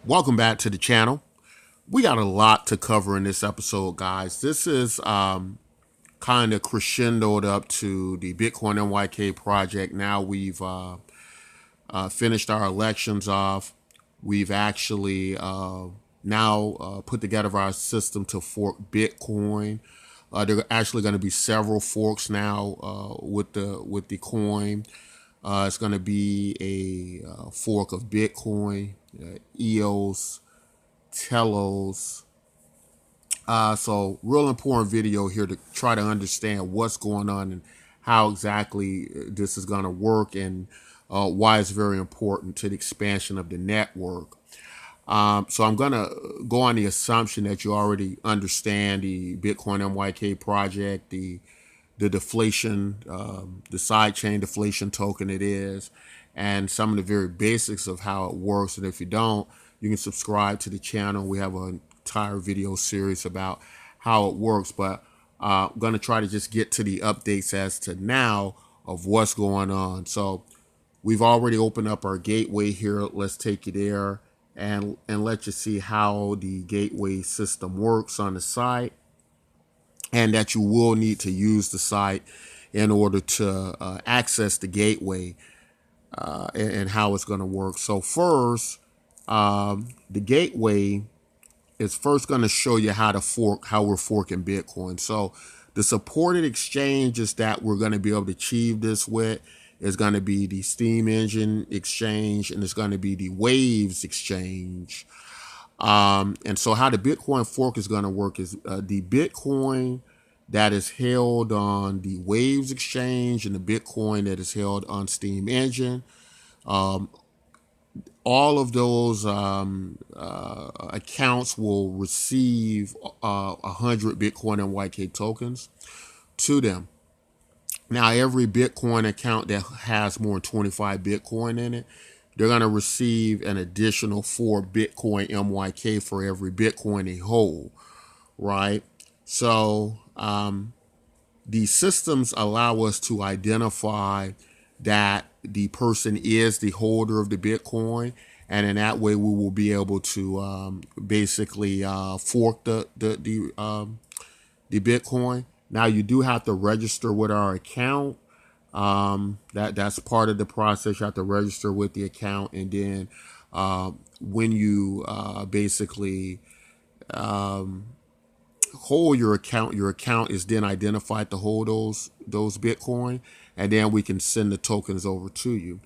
Welcome back to the channel. We got a lot to cover in this episode, guys. This is kind of crescendoed up to the Bitcoin MYK project. Now we've finished our elections off. We've actually now put together our system to fork Bitcoin. There are actually going to be several forks now with the coin. It's going to be a fork of Bitcoin, EOS, Telos. So real important video here to try to understand what's going on and how exactly this is going to work and why it's very important to the expansion of the network. So I'm going to go on the assumption that you already understand the Bitcoin MYK project, the deflation, the sidechain deflation token it is, and some of the very basics of how it works. And if you don't, you can subscribe to the channel. We have an entire video series about how it works, but I'm going to try to just get to the updates as to now of what's going on. So we've already opened up our gateway here. Let's take you there and let you see how the gateway system works on the site, and that you will need to use the site in order to access the gateway and how it's going to work. So first, the gateway is first going to show you how we're forking Bitcoin. So the supported exchanges that we're going to be able to achieve this with is going to be the Steem Engine exchange, and it's going to be the Waves exchange. And so how the Bitcoin fork is going to work is the Bitcoin that is held on the Waves exchange and the Bitcoin that is held on Steem Engine. All of those accounts will receive 100 Bitcoin MYK tokens to them. Now, every Bitcoin account that has more than 25 Bitcoin in it, they're going to receive an additional 4 Bitcoin MYK for every Bitcoin they hold, right? So these systems allow us to identify that the person is the holder of the Bitcoin, and in that way we will be able to basically fork the Bitcoin. Now, you do have to register with our account. That's part of the process. You have to register with the account, and then when you basically hold your account is then identified to hold those Bitcoin, and then we can send the tokens over to you.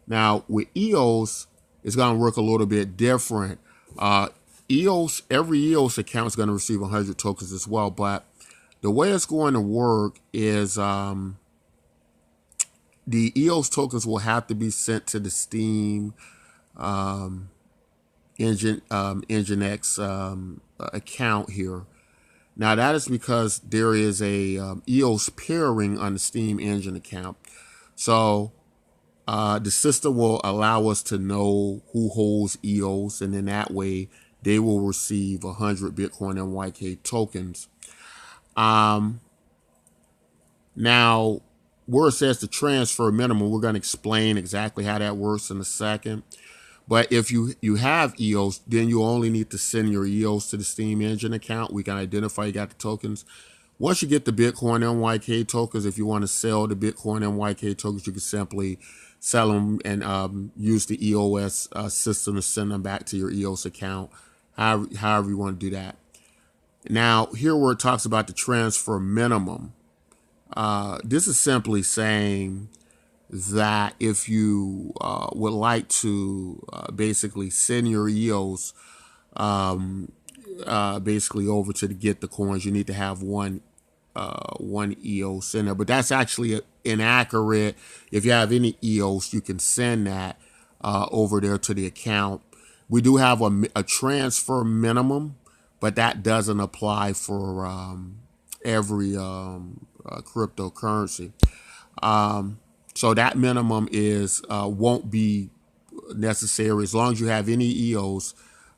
Now with EOS, it's going to work a little bit different. Every EOS account is going to receive 100 tokens as well, but the way it's going to work is the EOS tokens will have to be sent to the Steem Nginx account here. Now that is because there is a EOS pairing on the Steem Engine account. So the system will allow us to know who holds EOS, and in that way they will receive 100 Bitcoin MYK tokens. Now, where it says the transfer minimum, we're going to explain exactly how that works in a second. But if you have EOS, then you only need to send your EOS to the Steem Engine account. We can identify you got the tokens. Once you get the Bitcoin MYK tokens, if you want to sell the Bitcoin MYK tokens, you can simply sell them and use the EOS system to send them back to your EOS account, however you want to do that. Now, here where it talks about the transfer minimum, this is simply saying that if you would like to basically send your EOS basically over to get the coins, you need to have one EOS in there. But that's actually inaccurate. If you have any EOS, you can send that over there to the account. We do have a transfer minimum, but that doesn't apply for every cryptocurrency. So that minimum is won't be necessary as long as you have any EOS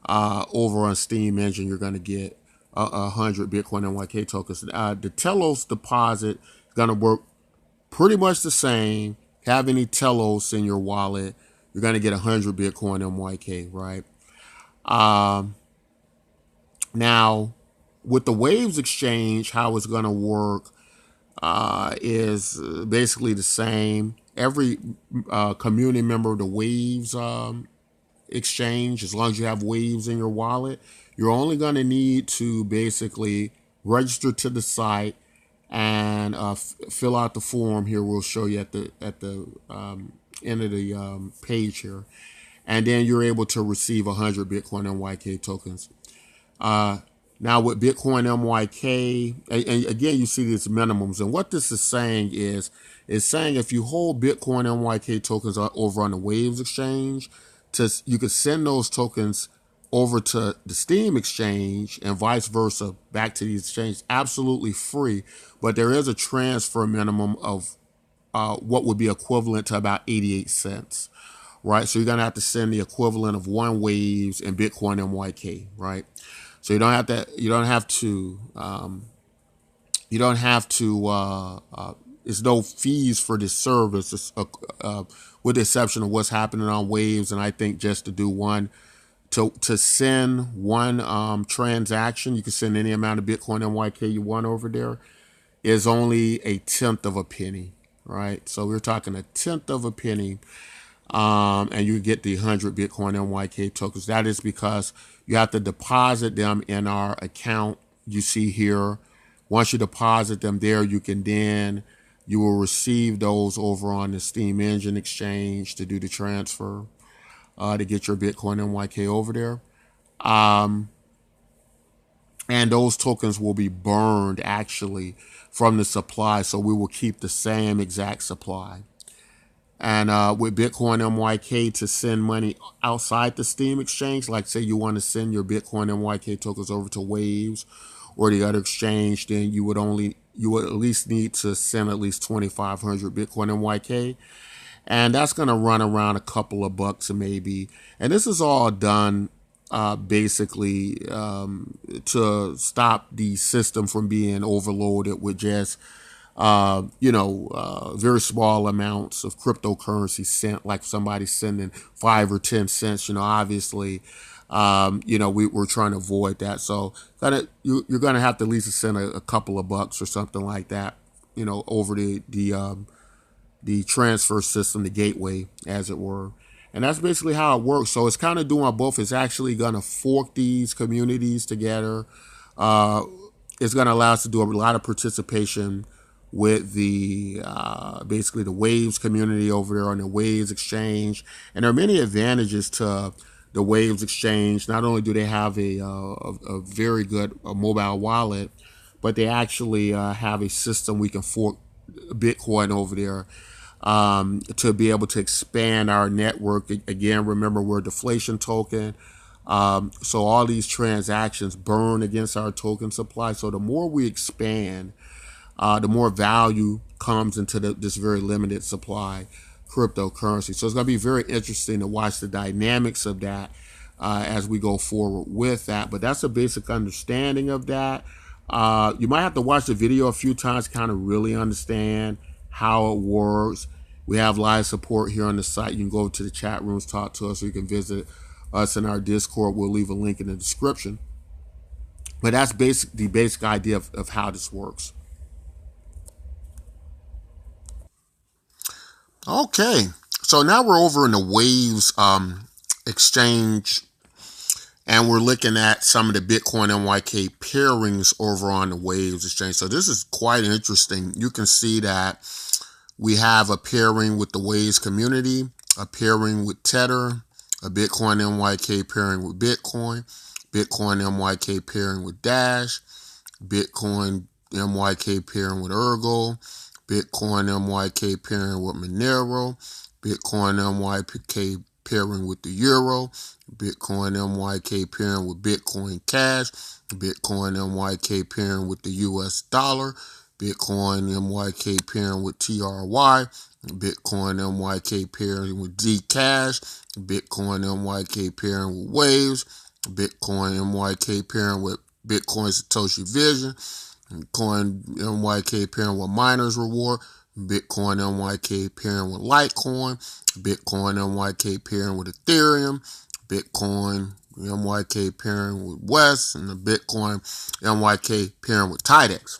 over on Steem Engine. You're going to get 100 Bitcoin MYK tokens. The Telos deposit is going to work pretty much the same. Have any Telos in your wallet, you're going to get 100 Bitcoin MYK, right? Um, Now, with the Waves exchange, how it's going to work is basically the same. Every community member of the Waves exchange, as long as you have Waves in your wallet, you're only going to need to basically register to the site and fill out the form here. We'll show you at the end of the page here, and then you're able to receive 100 Bitcoin MYK tokens. Now with Bitcoin MYK, and again, you see these minimums. And what this is saying is saying if you hold Bitcoin MYK tokens over on the Waves exchange, you could send those tokens over to the Steem exchange and vice versa back to the exchange absolutely free. But there is a transfer minimum of what would be equivalent to about 88 cents. Right, so you're gonna have to send the equivalent of one Waves and Bitcoin MYK, right? So you don't have to. You don't have to. You don't have to. There's no fees for this service, with the exception of what's happening on Waves. And I think just to do one, to send one transaction, you can send any amount of Bitcoin MYK you want over there, is only a tenth of a penny, right? So we're talking a tenth of a penny. And you get the 100 Bitcoin MYK tokens. That is because you have to deposit them in our account you see here. Once you deposit them there, you will receive those over on the Steem Engine exchange to do the transfer, to get your Bitcoin MYK over there. And those tokens will be burned actually from the supply. So we will keep the same exact supply. And with Bitcoin MYK, to send money outside the Steem exchange, like say you want to send your Bitcoin MYK tokens over to Waves or the other exchange, then you would at least need to send at least 2,500 Bitcoin MYK. And that's going to run around a couple of bucks maybe. And this is all done basically to stop the system from being overloaded with just very small amounts of cryptocurrency sent, like somebody sending 5 or 10 cents. Obviously, we're trying to avoid that. So you're gonna have to at least send a couple of bucks or something like that, over the transfer system, the gateway, as it were. And that's basically how it works. So it's kind of doing both. It's actually going to fork these communities together. It's going to allow us to do a lot of participation with the basically the Waves community over there on the Waves exchange. And there are many advantages to the Waves exchange. Not only do they have a very good mobile wallet, but they actually have a system we can fork Bitcoin over there to be able to expand our network. Again, remember, we're a deflation token. So all these transactions burn against our token supply. So the more we expand, the more value comes into this very limited supply cryptocurrency. So it's going to be very interesting to watch the dynamics of that as we go forward with that. But that's a basic understanding of that. You might have to watch the video a few times to kind of really understand how it works. We have live support here on the site. You can go to the chat rooms, talk to us, or you can visit us in our Discord. We'll leave a link in the description. But that's the basic idea of how this works. Okay, so now we're over in the Waves exchange, and we're looking at some of the Bitcoin MYK pairings over on the Waves exchange. So this is quite interesting. You can see that we have a pairing with the Waves community, a pairing with Tether, a Bitcoin MYK pairing with Bitcoin, Bitcoin MYK pairing with Dash, Bitcoin MYK pairing with Ergo, Bitcoin MYK pairing with Monero, Bitcoin MYK pairing with the Euro, Bitcoin MYK pairing with Bitcoin Cash, Bitcoin MYK pairing with the US dollar, Bitcoin MYK pairing with TRY, Bitcoin MYK pairing with Zcash, Bitcoin MYK pairing with Waves, Bitcoin MYK pairing with Bitcoin Satoshi Vision, Bitcoin MYK pairing with Miners Reward, Bitcoin MYK pairing with Litecoin, Bitcoin MYK pairing with Ethereum, Bitcoin MYK pairing with West, and the Bitcoin MYK pairing with Tidex.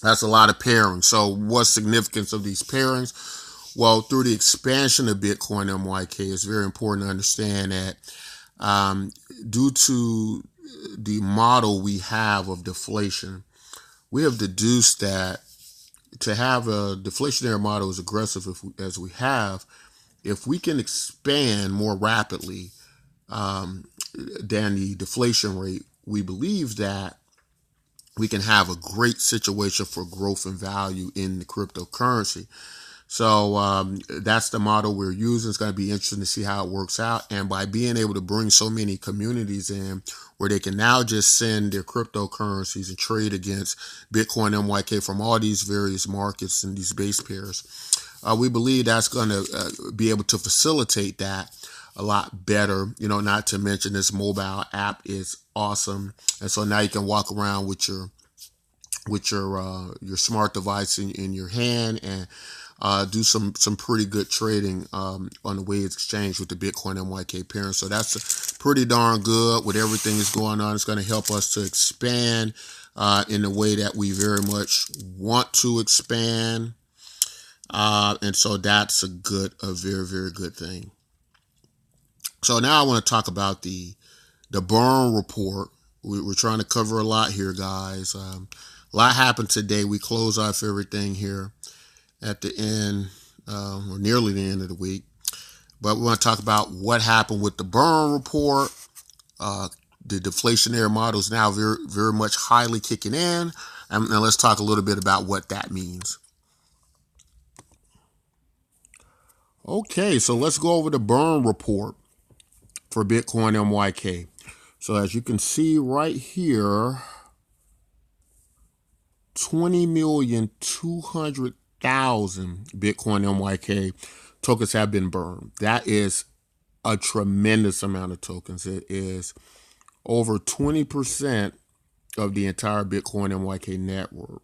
That's a lot of pairings. So what's significance of these pairings? Well, through the expansion of Bitcoin MYK, it's very important to understand that due to the model we have of deflation, we have deduced that to have a deflationary model as aggressive as we have, if we can expand more rapidly than the deflation rate, we believe that we can have a great situation for growth and value in the cryptocurrency. So that's the model we're using. It's going to be interesting to see how it works out. And by being able to bring so many communities in where they can now just send their cryptocurrencies and trade against Bitcoin MYK from all these various markets and these base pairs, we believe that's going to be able to facilitate that a lot better. Not to mention this mobile app is awesome. And so now you can walk around with your smart device in your hand and do some pretty good trading on the Waves exchange with the Bitcoin MYK pairing. So that's pretty darn good with everything that's going on. It's going to help us to expand in the way that we very much want to expand. And so that's a very, very good thing. So now I want to talk about the burn report. We're trying to cover a lot here, guys. A lot happened today. We close off everything here at the end, or nearly the end of the week. But we want to talk about what happened with the burn report. The deflationary model is now very, very much highly kicking in. And let's talk a little bit about what that means. Okay, so let's go over the burn report for Bitcoin MYK. So as you can see right here, 20,200,000 Bitcoin MYK tokens have been burned. That is a tremendous amount of tokens. It is over 20% of the entire Bitcoin MYK network,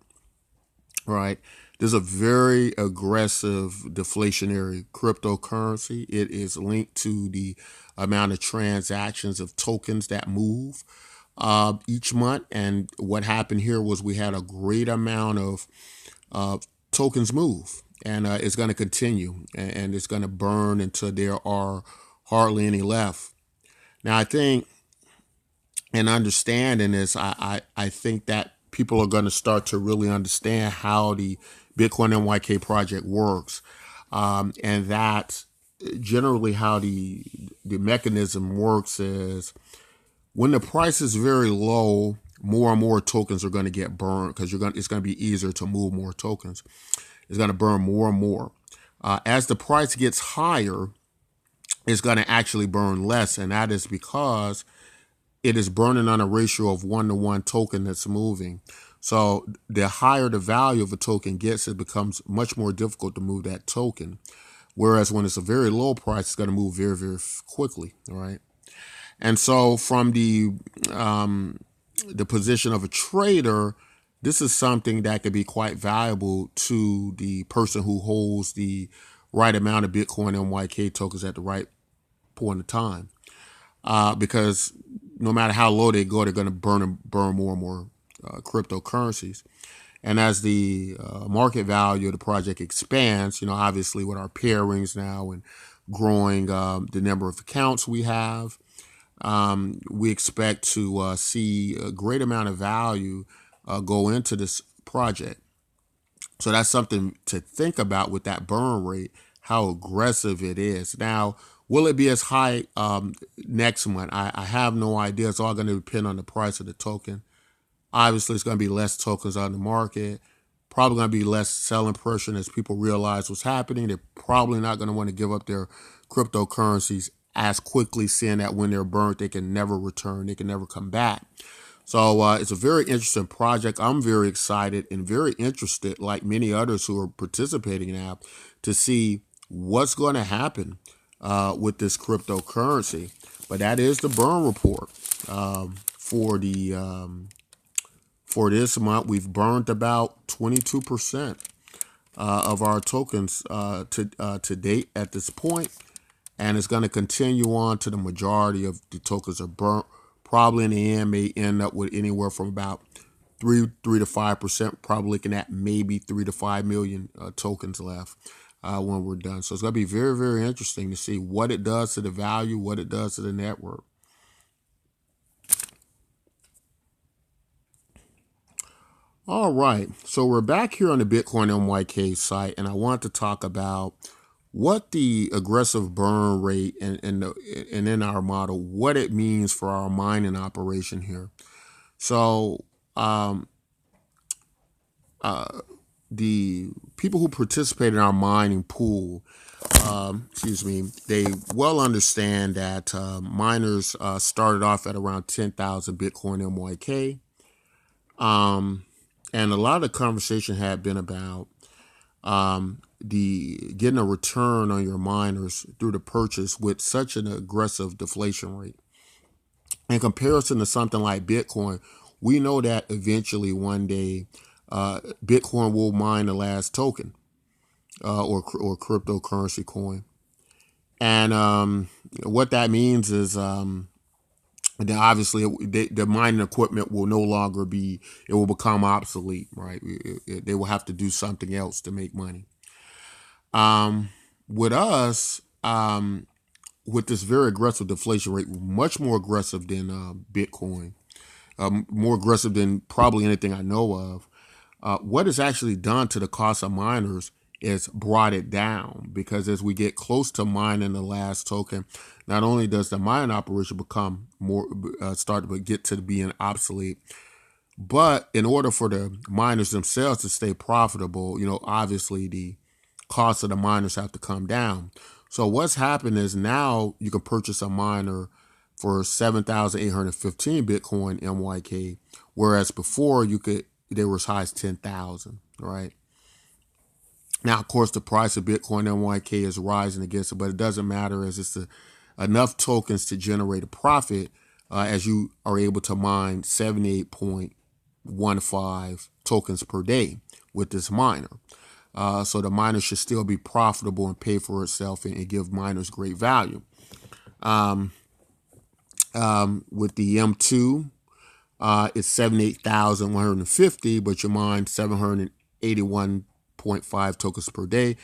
right? There's a very aggressive deflationary cryptocurrency. It is linked to the amount of transactions of tokens that move each month. And what happened here was we had a great amount of tokens move, and it's going to continue, and it's going to burn until there are hardly any left. Now, I think in understanding this, I think that people are going to start to really understand how the Bitcoin MYK project works, and that generally how the mechanism works is when the price is very low, more and more tokens are going to get burned because it's going to be easier to move more tokens. It's going to burn more and more. As the price gets higher, it's going to actually burn less, and that is because it is burning on a ratio of 1-to-1 token that's moving. So the higher the value of a token gets, it becomes much more difficult to move that token. Whereas when it's a very low price, it's going to move very, very quickly, all right? And so from the position of a trader, this is something that could be quite valuable to the person who holds the right amount of Bitcoin MYK tokens at the right point of time. Because no matter how low they go, they're going to burn more and more cryptocurrencies. And as the market value of the project expands, obviously with our pairings now and growing the number of accounts we have, we expect to see a great amount of value go into this project. So that's something to think about with that burn rate, how aggressive it is. Now, will it be as high next month? I have no idea. It's all going to depend on the price of the token. Obviously, it's going to be less tokens on the market. Probably going to be less selling pressure as people realize what's happening. They're probably not going to want to give up their cryptocurrencies as quickly, seeing that when they're burnt, they can never return. They can never come back. So it's a very interesting project. I'm very excited and very interested, like many others who are participating now, to see what's going to happen with this cryptocurrency. But that is the burn report for this month. We've burned about 22% of our tokens to date at this point. and it's going to continue on to the majority of the tokens are burnt. Probably in the end may end up with anywhere from about 3 to 5%, probably looking at maybe 3 to 5 million tokens left when we're done. So it's going to be very, very interesting to see what it does to the value, what it does to the network. All right, so we're back here on the Bitcoin MYK site, and I want to talk about what the aggressive burn rate and in our model, what it means for our mining operation here. So the people who participate in our mining pool, they well understand that miners started off at around 10,000 Bitcoin MYK. And a lot of the conversation had been about the getting a return on your miners through the purchase with such an aggressive deflation rate. In comparison to something like Bitcoin, we know that eventually one day Bitcoin will mine the last token or cryptocurrency coin. And what that means is then obviously the mining equipment will no longer be, it will become obsolete, right? They will have to do something else to make money. With us, with this very aggressive deflation rate, much more aggressive than Bitcoin, more aggressive than probably anything I know of, what is actually done to the cost of miners is brought it down, because as we get close to mining the last token, not only does the mining operation become more start to get to being obsolete, but in order for the miners themselves to stay profitable, obviously the cost of the miners have to come down. So what's happened is now you can purchase a miner for 7,815 Bitcoin MYK, whereas before they were as high as 10,000, right? Now, of course, the price of Bitcoin MYK is rising against it, but it doesn't matter, as it's enough tokens to generate a profit as you are able to mine 78.15 tokens per day with this miner. So the miner should still be profitable and pay for itself and give miners great value. With the M2, it's 78,150, but you mine 781.5 tokens per day,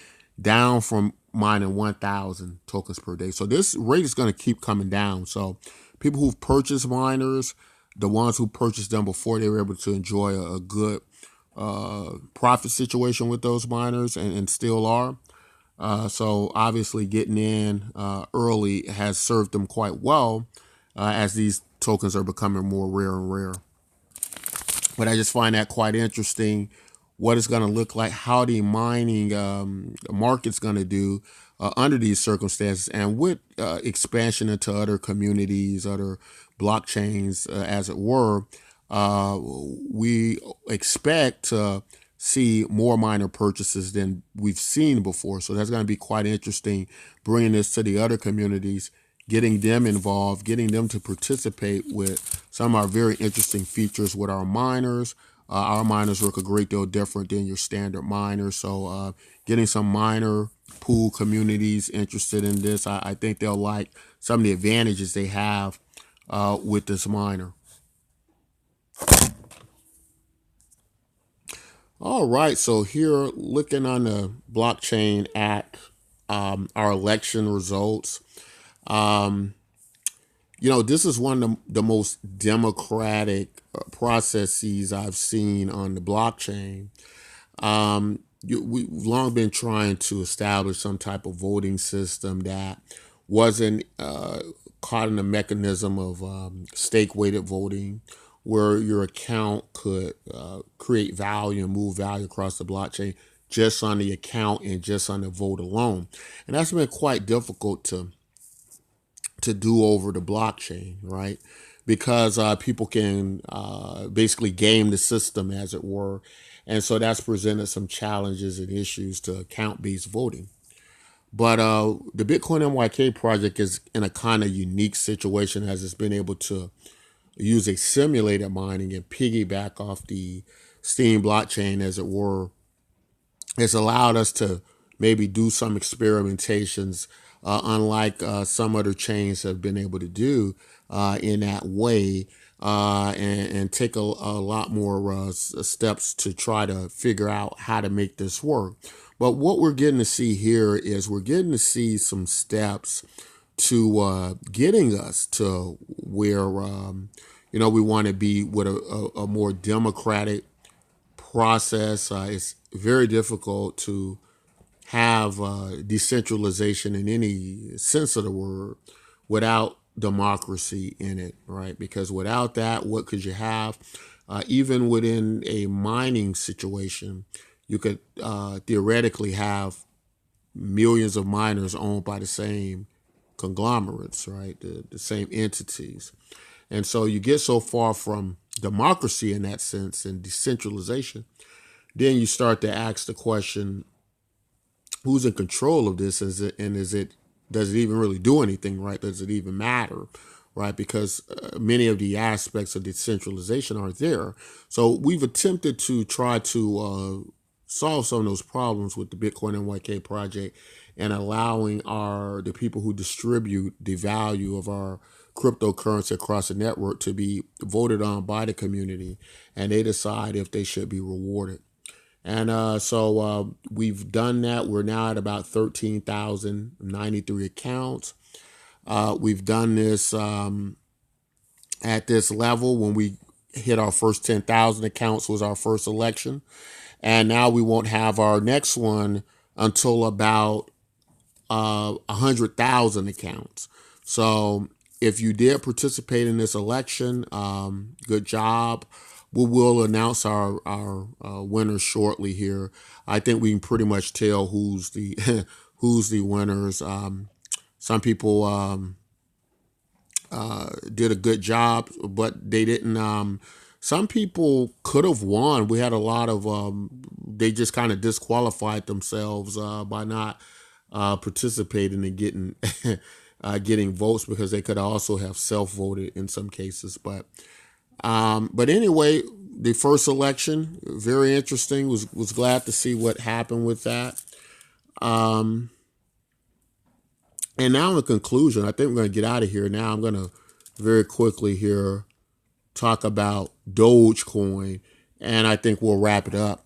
down from mining 1,000 tokens per day. So this rate is going to keep coming down. So people who've purchased miners, the ones who purchased them before they were able to enjoy a good profit situation with those miners and still are. So obviously getting in early has served them quite well as these tokens are becoming more rare and rare. But I just find that quite interesting, what it's going to look like, how the mining market's going to do under these circumstances, and with expansion into other communities, other blockchains, as it were. We expect to see more miner purchases than we've seen before. So that's going to be quite interesting, bringing this to the other communities, getting them involved, getting them to participate with some of our very interesting features with our miners. Our miners work a great deal different than your standard miners. So getting some miner pool communities interested in this, I think they'll like some of the advantages they have with this miner. All right, so here looking on the blockchain at our election results. This is one of the most democratic processes I've seen on the blockchain. We've long been trying to establish some type of voting system that wasn't caught in the mechanism of stake-weighted voting, where your account could create value and move value across the blockchain just on the account and just on the vote alone. And that's been quite difficult to do over the blockchain, right? Because people can basically game the system, as it were. And so that's presented some challenges and issues to account-based voting. But the Bitcoin MYK project is in a kind of unique situation, as it's been able to use a simulated mining and piggyback off the Steem blockchain, as it were. It's allowed us to maybe do some experimentations unlike some other chains have been able to do in that way, and take a lot more steps to try to figure out how to make this work. But what we're getting to see here is we're getting to see some steps to getting us to where we want to be with a more democratic process. It's very difficult to have decentralization in any sense of the word without democracy in it, right? Because without that, what could you have? Even within a mining situation, you could theoretically have millions of miners owned by the same conglomerates, right? The same entities. And so you get so far from democracy in that sense and decentralization, then you start to ask the question, who's in control of this? Does it even really do anything, right? Does it even matter, right? Because many of the aspects of decentralization aren't there. So we've attempted to try to solve some of those problems with the Bitcoin MYK project and allowing the people who distribute the value of our cryptocurrency across the network to be voted on by the community, and they decide if they should be rewarded. And so we've done that. We're now at about 13,093 accounts. We've done this at this level. When we hit our first 10,000 accounts was our first election. And now we won't have our next one until about 100,000 accounts. So if you did participate in this election, good job. We will announce our winners shortly here. I think we can pretty much tell who's the who's the winners. Some people did a good job, but they didn't. Some people could have won. We had a lot of they just kind of disqualified themselves by not participating and getting getting votes, because they could also have self-voted in some cases. But anyway, the first election, very interesting. Was glad to see what happened with that. And now in the conclusion, I think we're going to get out of here. Now I'm going to very quickly here talk about Dogecoin, and I think we'll wrap it up.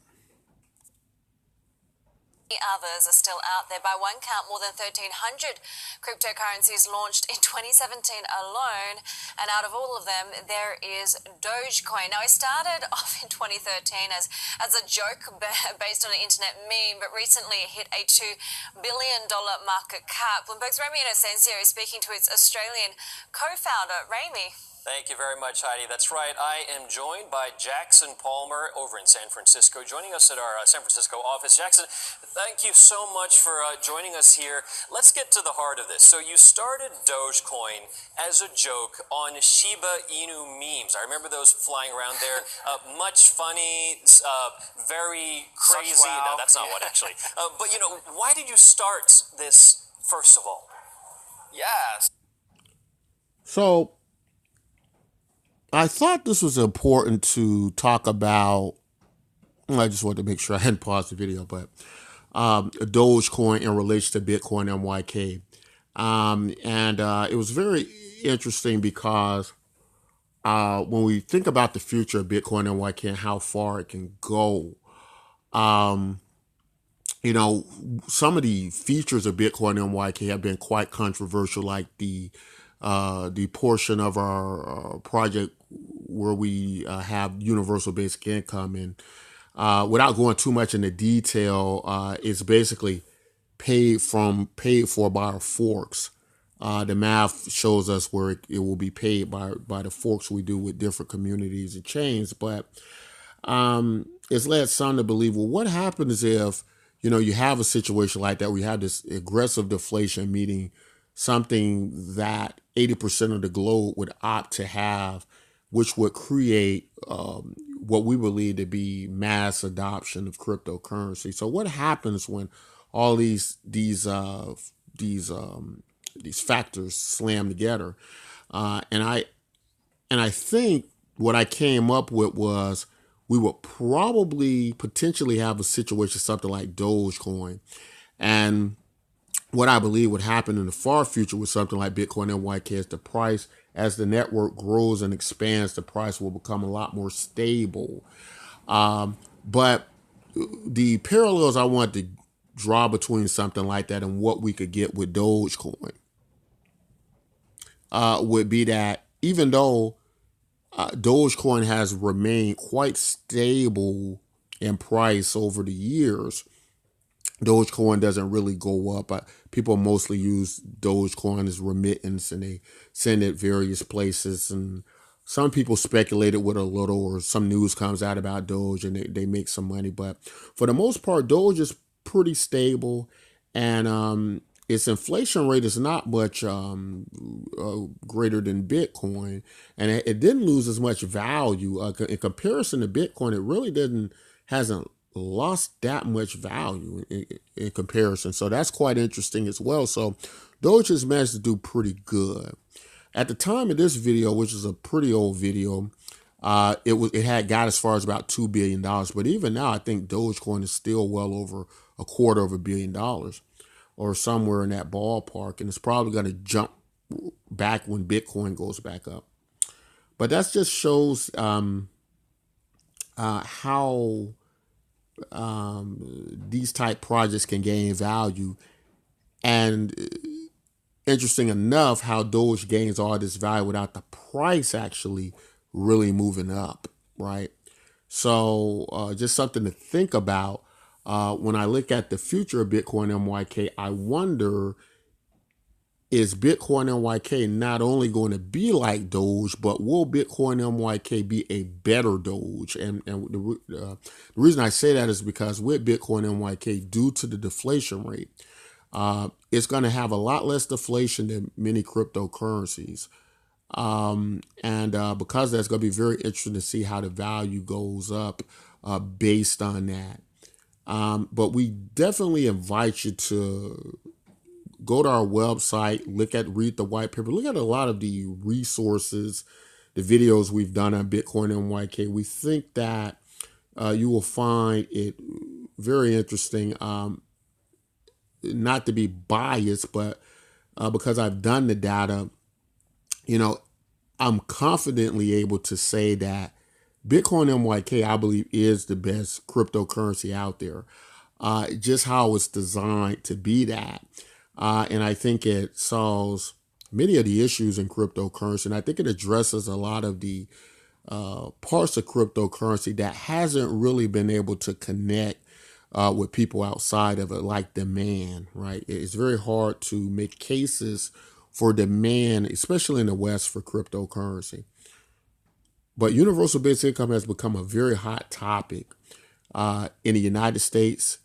Others are still out there. By one count, more than 1,300 cryptocurrencies launched in 2017 alone, and out of all of them, there is Dogecoin. Now, it started off in 2013 as a joke based on an internet meme, but recently it hit a $2 billion market cap. Bloomberg's Remy Inocencio is speaking to its Australian co-founder, Remy. Thank you very much, Heidi. That's right. I am joined by Jackson Palmer over in San Francisco, joining us at our San Francisco office. Jackson, thank you so much for joining us here. Let's get to the heart of this. So you started Dogecoin as a joke on Shiba Inu memes. I remember those flying around there. Much funny, very crazy. Wow. No, that's not one, actually. But, why did you start this, first of all? Yes. So I thought this was important to talk about. I just wanted to make sure I hadn't paused the video, but Dogecoin in relation to Bitcoin MYK. And it was very interesting because when we think about the future of Bitcoin MYK and how far it can go, some of the features of Bitcoin MYK have been quite controversial, like the portion of our project where we have universal basic income. And without going too much into detail, it's basically paid for by our forks. The math shows us where it will be paid by the forks we do with different communities and chains. But it's led some to believe, well, what happens if you have a situation like that where you have this aggressive deflation, meaning something that 80% of the globe would opt to have, which would create what we believe to be mass adoption of cryptocurrency. So what happens when all these factors slam together? And I think what I came up with was we would probably potentially have a situation, something like Dogecoin. And what I believe would happen in the far future with something like Bitcoin MYK is the price, as the network grows and expands, the price will become a lot more stable. But the parallels I want to draw between something like that and what we could get with Dogecoin would be that even though Dogecoin has remained quite stable in price over the years, Dogecoin doesn't really go up. People mostly use Dogecoin as remittance, and they send it various places. And some people speculated with a little, or some news comes out about Doge and they make some money. But for the most part, Doge is pretty stable, and its inflation rate is not much greater than Bitcoin, and it didn't lose as much value in comparison to Bitcoin. It really hasn't lost that much value in comparison. So that's quite interesting as well. So Doge has managed to do pretty good. At the time of this video, which is a pretty old video, it had got as far as about $2 billion. But even now, I think Dogecoin is still well over $250 million or somewhere in that ballpark. And it's probably going to jump back when Bitcoin goes back up. But that just shows how these type projects can gain value. And interesting enough, how Doge gains all this value without the price actually really moving up, right? So just something to think about. When I look at the future of Bitcoin MYK, I wonder, is Bitcoin MYK not only going to be like Doge, but will Bitcoin MYK be a better Doge? And the reason I say that is because with Bitcoin MYK, due to the deflation rate, it's going to have a lot less deflation than many cryptocurrencies. And because that's going to be very interesting to see how the value goes up based on that. But we definitely invite you to go to our website, read the white paper, look at a lot of the resources, the videos we've done on Bitcoin MYK. We think that you will find it very interesting, not to be biased, but because I've done the data, I'm confidently able to say that Bitcoin MYK, I believe, is the best cryptocurrency out there. Just how it's designed to be that. And I think it solves many of the issues in cryptocurrency. And I think it addresses a lot of the parts of cryptocurrency that hasn't really been able to connect with people outside of it, like demand, right? It's very hard to make cases for demand, especially in the West, for cryptocurrency. But universal basic income has become a very hot topic in the United States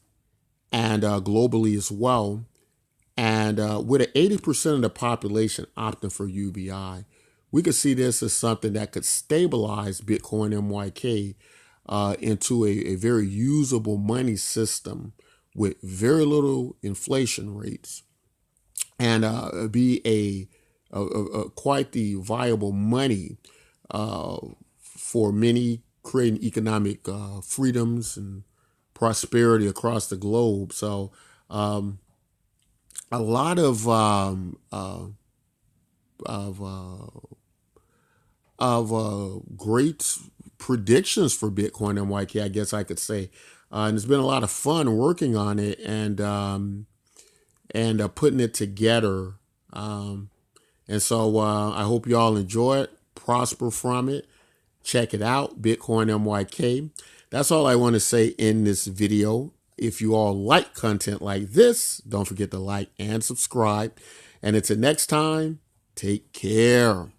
and globally as well. And with 80% of the population opting for UBI, we could see this as something that could stabilize Bitcoin MYK into a very usable money system with very little inflation rates, and be a quite the viable money for many, creating economic freedoms and prosperity across the globe. So a lot of great predictions for Bitcoin MYK, I guess I could say. And it's been a lot of fun working on it and putting it together. And so I hope you all enjoy it, prosper from it. Check it out, Bitcoin MYK. That's all I want to say in this video. If you all like content like this, don't forget to like and subscribe. And until next time, take care.